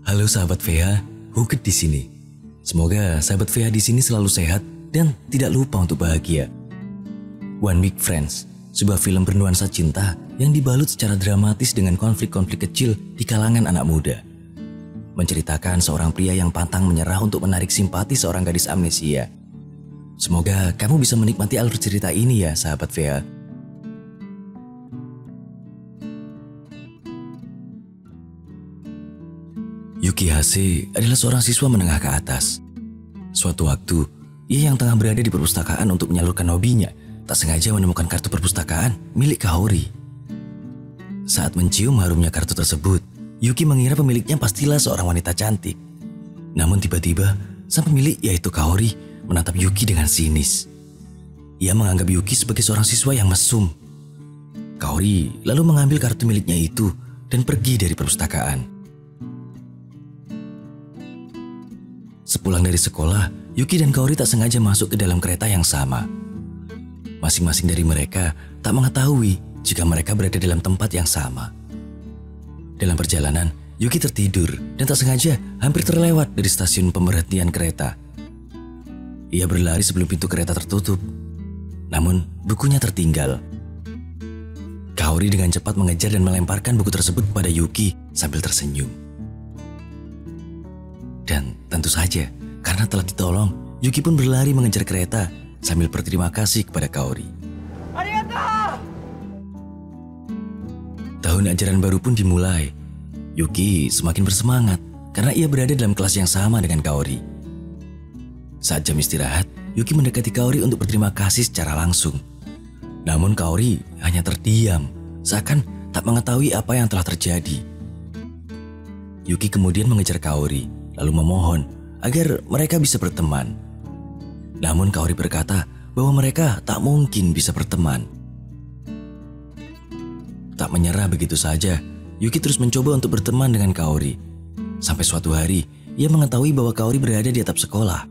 Halo sahabat VH, Huget di sini. Semoga sahabat VH di sini selalu sehat dan tidak lupa untuk bahagia. One Week Friends, sebuah film bernuansa cinta yang dibalut secara dramatis dengan konflik-konflik kecil di kalangan anak muda. Menceritakan seorang pria yang pantang menyerah untuk menarik simpati seorang gadis amnesia. Semoga kamu bisa menikmati alur cerita ini ya sahabat VH. Yuki Hase adalah seorang siswa menengah ke atas. Suatu waktu, ia yang tengah berada di perpustakaan untuk menyalurkan hobinya, tak sengaja menemukan kartu perpustakaan milik Kaori. Saat mencium harumnya kartu tersebut, Yuki mengira pemiliknya pastilah seorang wanita cantik. Namun tiba-tiba, sang pemilik yaitu Kaori menatap Yuki dengan sinis. Ia menganggap Yuki sebagai seorang siswa yang mesum. Kaori lalu mengambil kartu miliknya itu dan pergi dari perpustakaan. Sepulang dari sekolah, Yuki dan Kaori tak sengaja masuk ke dalam kereta yang sama. Masing-masing dari mereka tak mengetahui jika mereka berada dalam tempat yang sama. Dalam perjalanan, Yuki tertidur dan tak sengaja hampir terlewat dari stasiun pemberhentian kereta. Ia berlari sebelum pintu kereta tertutup. Namun, bukunya tertinggal. Kaori dengan cepat mengejar dan melemparkan buku tersebut kepada Yuki sambil tersenyum. Dan tentu saja, karena telah ditolong, Yuki pun berlari mengejar kereta sambil berterima kasih kepada Kaori. Arigatou! Tahun ajaran baru pun dimulai. Yuki semakin bersemangat karena ia berada dalam kelas yang sama dengan Kaori. Saat jam istirahat, Yuki mendekati Kaori untuk berterima kasih secara langsung. Namun Kaori hanya terdiam, seakan tak mengetahui apa yang telah terjadi. Yuki kemudian mengejar Kaori, lalu memohon agar mereka bisa berteman. Namun Kaori berkata bahwa mereka tak mungkin bisa berteman. Tak menyerah begitu saja, Yuki terus mencoba untuk berteman dengan Kaori. Sampai suatu hari, ia mengetahui bahwa Kaori berada di atap sekolah.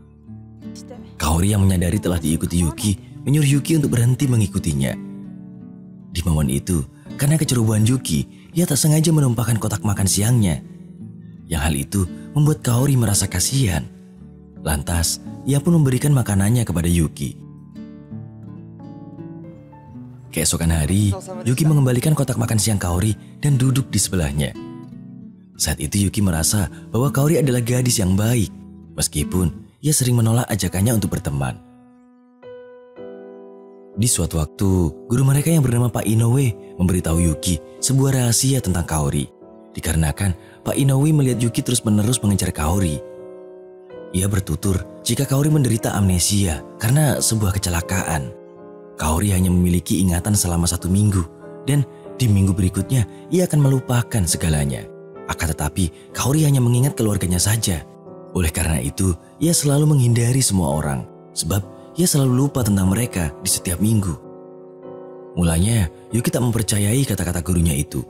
Kaori yang menyadari telah diikuti Yuki, menyuruh Yuki untuk berhenti mengikutinya. Di momen itu, karena kecerobohan Yuki, ia tak sengaja menumpahkan kotak makan siangnya. Yang hal itu membuat Kaori merasa kasihan. Lantas, ia pun memberikan makanannya kepada Yuki. Keesokan hari, Yuki mengembalikan kotak makan siang Kaori dan duduk di sebelahnya. Saat itu Yuki merasa bahwa Kaori adalah gadis yang baik, meskipun ia sering menolak ajakannya untuk berteman. Di suatu waktu, guru mereka yang bernama Pak Inoue memberitahu Yuki sebuah rahasia tentang Kaori. Dikarenakan Pak Inoue melihat Yuki terus-menerus mengejar Kaori. Ia bertutur jika Kaori menderita amnesia karena sebuah kecelakaan. Kaori hanya memiliki ingatan selama 1 minggu dan di minggu berikutnya ia akan melupakan segalanya. Akan tetapi Kaori hanya mengingat keluarganya saja. Oleh karena itu, ia selalu menghindari semua orang sebab ia selalu lupa tentang mereka di setiap minggu. Mulanya, Yuki tak mempercayai kata-kata gurunya itu.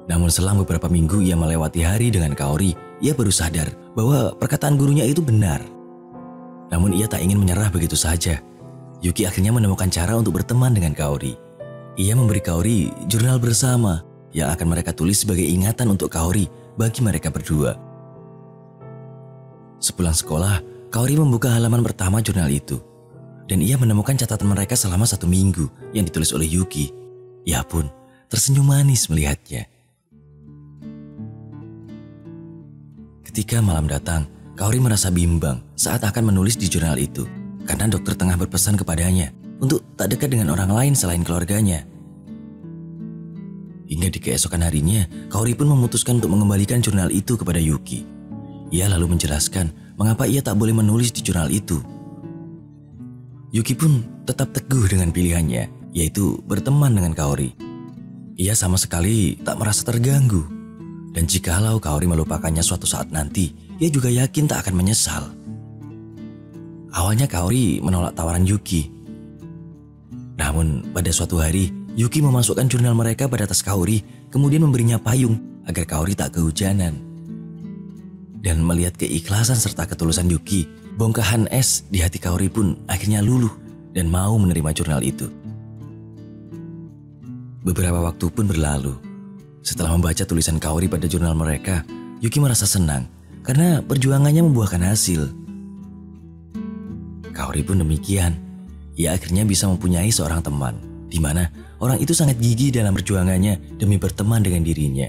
Namun selang beberapa minggu ia melewati hari dengan Kaori, ia baru sadar bahwa perkataan gurunya itu benar. Namun ia tak ingin menyerah begitu saja. Yuki akhirnya menemukan cara untuk berteman dengan Kaori. Ia memberi Kaori jurnal bersama yang akan mereka tulis sebagai ingatan untuk Kaori bagi mereka berdua. Sepulang sekolah, Kaori membuka halaman pertama jurnal itu. Dan ia menemukan catatan mereka selama 1 minggu yang ditulis oleh Yuki. Ia pun tersenyum manis melihatnya. Ketika malam datang, Kaori merasa bimbang saat akan menulis di jurnal itu karena dokter tengah berpesan kepadanya untuk tak dekat dengan orang lain selain keluarganya. Hingga di keesokan harinya, Kaori pun memutuskan untuk mengembalikan jurnal itu kepada Yuki. Ia lalu menjelaskan mengapa ia tak boleh menulis di jurnal itu. Yuki pun tetap teguh dengan pilihannya, yaitu berteman dengan Kaori. Ia sama sekali tak merasa terganggu. Dan jikalau Kaori melupakannya suatu saat nanti, ia juga yakin tak akan menyesal. Awalnya Kaori menolak tawaran Yuki. Namun pada suatu hari, Yuki memasukkan jurnal mereka pada tas Kaori, kemudian memberinya payung agar Kaori tak kehujanan. Dan melihat keikhlasan serta ketulusan Yuki, bongkahan es di hati Kaori pun akhirnya luluh dan mau menerima jurnal itu. Beberapa waktu pun berlalu. Setelah membaca tulisan Kaori pada jurnal mereka, Yuki merasa senang karena perjuangannya membuahkan hasil. Kaori pun demikian. Ia akhirnya bisa mempunyai seorang teman, di mana orang itu sangat gigih dalam perjuangannya demi berteman dengan dirinya.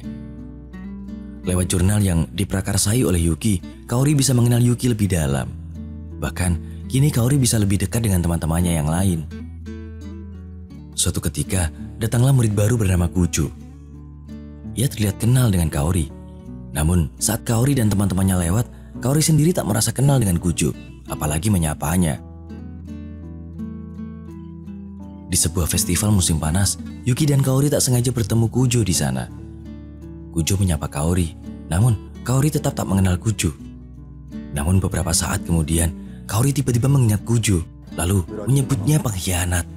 Lewat jurnal yang diprakarsai oleh Yuki, Kaori bisa mengenal Yuki lebih dalam. Bahkan, kini Kaori bisa lebih dekat dengan teman-temannya yang lain. Suatu ketika, datanglah murid baru bernama Kuju. Ia terlihat kenal dengan Kaori. Namun, saat Kaori dan teman-temannya lewat, Kaori sendiri tak merasa kenal dengan Kuju, apalagi menyapanya. Di sebuah festival musim panas, Yuki dan Kaori tak sengaja bertemu Kujo di sana. Kujo menyapa Kaori, namun Kaori tetap tak mengenal Kujo. Namun beberapa saat kemudian, Kaori tiba-tiba mengingat Kujo, lalu menyebutnya pengkhianat.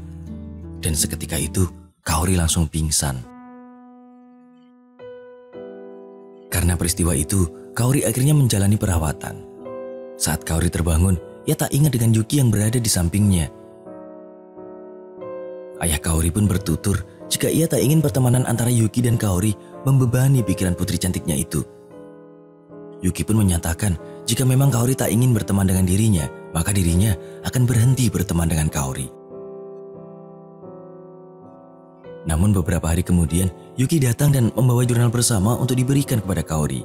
Dan seketika itu, Kaori langsung pingsan. Karena peristiwa itu, Kaori akhirnya menjalani perawatan. Saat Kaori terbangun, ia tak ingat dengan Yuki yang berada di sampingnya. Ayah Kaori pun bertutur jika ia tak ingin pertemanan antara Yuki dan Kaori membebani pikiran putri cantiknya itu. Yuki pun menyatakan jika memang Kaori tak ingin berteman dengan dirinya, maka dirinya akan berhenti berteman dengan Kaori. Namun beberapa hari kemudian, Yuki datang dan membawa jurnal bersama untuk diberikan kepada Kaori.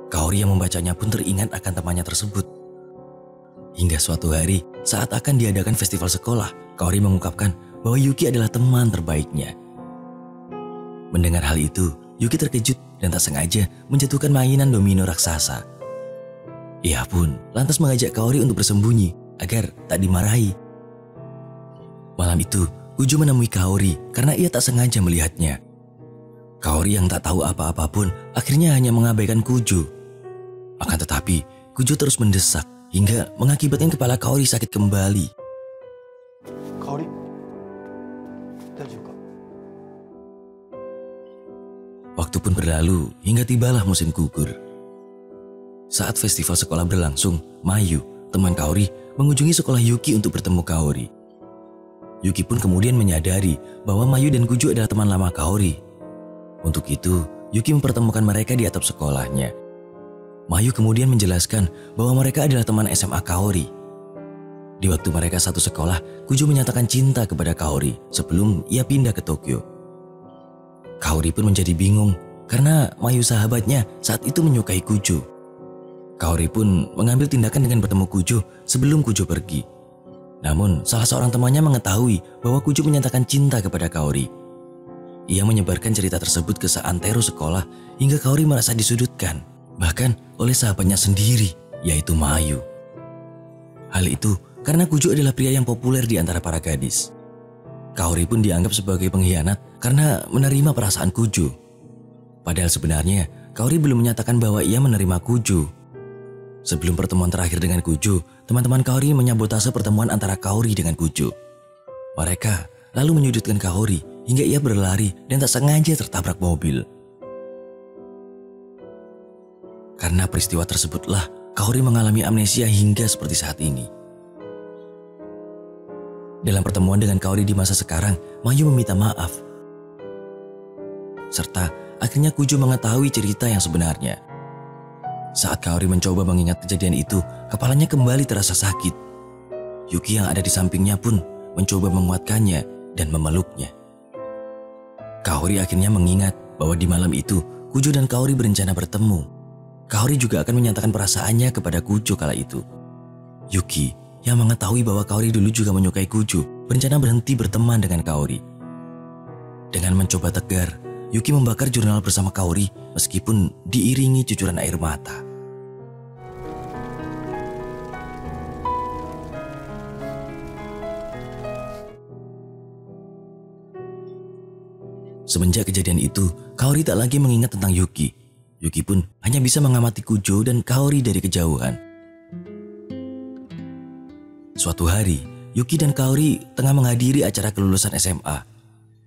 Kaori yang membacanya pun teringat akan temannya tersebut. Hingga suatu hari, saat akan diadakan festival sekolah, Kaori mengungkapkan bahwa Yuki adalah teman terbaiknya. Mendengar hal itu, Yuki terkejut dan tak sengaja menjatuhkan mainan domino raksasa. Ia pun lantas mengajak Kaori untuk bersembunyi agar tak dimarahi. Malam itu, Kujo menemui Kaori karena ia tak sengaja melihatnya. Kaori yang tak tahu apa-apa pun akhirnya hanya mengabaikan Kujo. Akan tetapi, Kujo terus mendesak hingga mengakibatkan kepala Kaori sakit kembali. Kaori, daijoubu ka? Waktu pun berlalu hingga tibalah musim gugur. Saat festival sekolah berlangsung, Mayu, teman Kaori, mengunjungi sekolah Yuki untuk bertemu Kaori. Yuki pun kemudian menyadari bahwa Mayu dan Kujo adalah teman lama Kaori. Untuk itu, Yuki mempertemukan mereka di atap sekolahnya. Mayu kemudian menjelaskan bahwa mereka adalah teman SMA Kaori. Di waktu mereka satu sekolah, Kujo menyatakan cinta kepada Kaori sebelum ia pindah ke Tokyo. Kaori pun menjadi bingung karena Mayu sahabatnya saat itu menyukai Kujo. Kaori pun mengambil tindakan dengan bertemu Kujo sebelum Kujo pergi. Namun, salah seorang temannya mengetahui bahwa Kujo menyatakan cinta kepada Kaori. Ia menyebarkan cerita tersebut ke seantero sekolah hingga Kaori merasa disudutkan, bahkan oleh sahabatnya sendiri, yaitu Mayu. Hal itu karena Kujo adalah pria yang populer di antara para gadis. Kaori pun dianggap sebagai pengkhianat karena menerima perasaan Kujo. Padahal sebenarnya, Kaori belum menyatakan bahwa ia menerima Kujo. Sebelum pertemuan terakhir dengan Kujo, teman-teman Kaori menyabotase pertemuan antara Kaori dengan Kujo. Mereka lalu menyudutkan Kaori hingga ia berlari dan tak sengaja tertabrak mobil. Karena peristiwa tersebutlah, Kaori mengalami amnesia hingga seperti saat ini. Dalam pertemuan dengan Kaori di masa sekarang, Mayu meminta maaf. Serta akhirnya Kujo mengetahui cerita yang sebenarnya. Saat Kaori mencoba mengingat kejadian itu, kepalanya kembali terasa sakit. Yuki yang ada di sampingnya pun mencoba menguatkannya dan memeluknya. Kaori akhirnya mengingat bahwa di malam itu, Kujo dan Kaori berencana bertemu. Kaori juga akan menyatakan perasaannya kepada Kujo kala itu. Yuki yang mengetahui bahwa Kaori dulu juga menyukai Kujo, berencana berhenti berteman dengan Kaori. Dengan mencoba tegar, Yuki membakar jurnal bersama Kaori meskipun diiringi cucuran air mata. Semenjak kejadian itu, Kaori tak lagi mengingat tentang Yuki. Yuki pun hanya bisa mengamati Kujo dan Kaori dari kejauhan. Suatu hari, Yuki dan Kaori tengah menghadiri acara kelulusan SMA.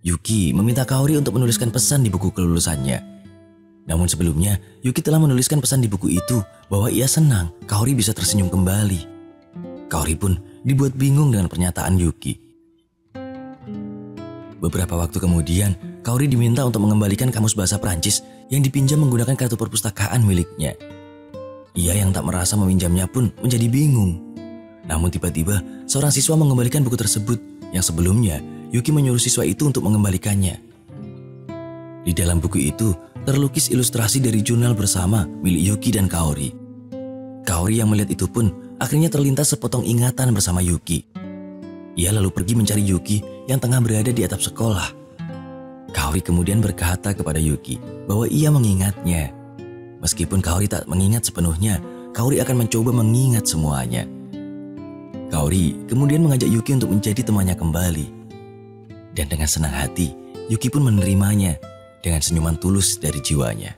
Yuki meminta Kaori untuk menuliskan pesan di buku kelulusannya. Namun sebelumnya, Yuki telah menuliskan pesan di buku itu bahwa ia senang Kaori bisa tersenyum kembali. Kaori pun dibuat bingung dengan pernyataan Yuki. Beberapa waktu kemudian, Kaori diminta untuk mengembalikan kamus bahasa Prancis yang dipinjam menggunakan kartu perpustakaan miliknya. Ia yang tak merasa meminjamnya pun menjadi bingung. Namun tiba-tiba seorang siswa mengembalikan buku tersebut yang sebelumnya Yuki menyuruh siswa itu untuk mengembalikannya. Di dalam buku itu terlukis ilustrasi dari jurnal bersama milik Yuki dan Kaori. Kaori yang melihat itu pun akhirnya terlintas sepotong ingatan bersama Yuki. Ia lalu pergi mencari Yuki yang tengah berada di atap sekolah. Kaori kemudian berkata kepada Yuki bahwa ia mengingatnya. Meskipun Kaori tak mengingat sepenuhnya, Kaori akan mencoba mengingat semuanya. Kaori kemudian mengajak Yuki untuk menjadi temannya kembali. Dan dengan senang hati, Yuki pun menerimanya dengan senyuman tulus dari jiwanya.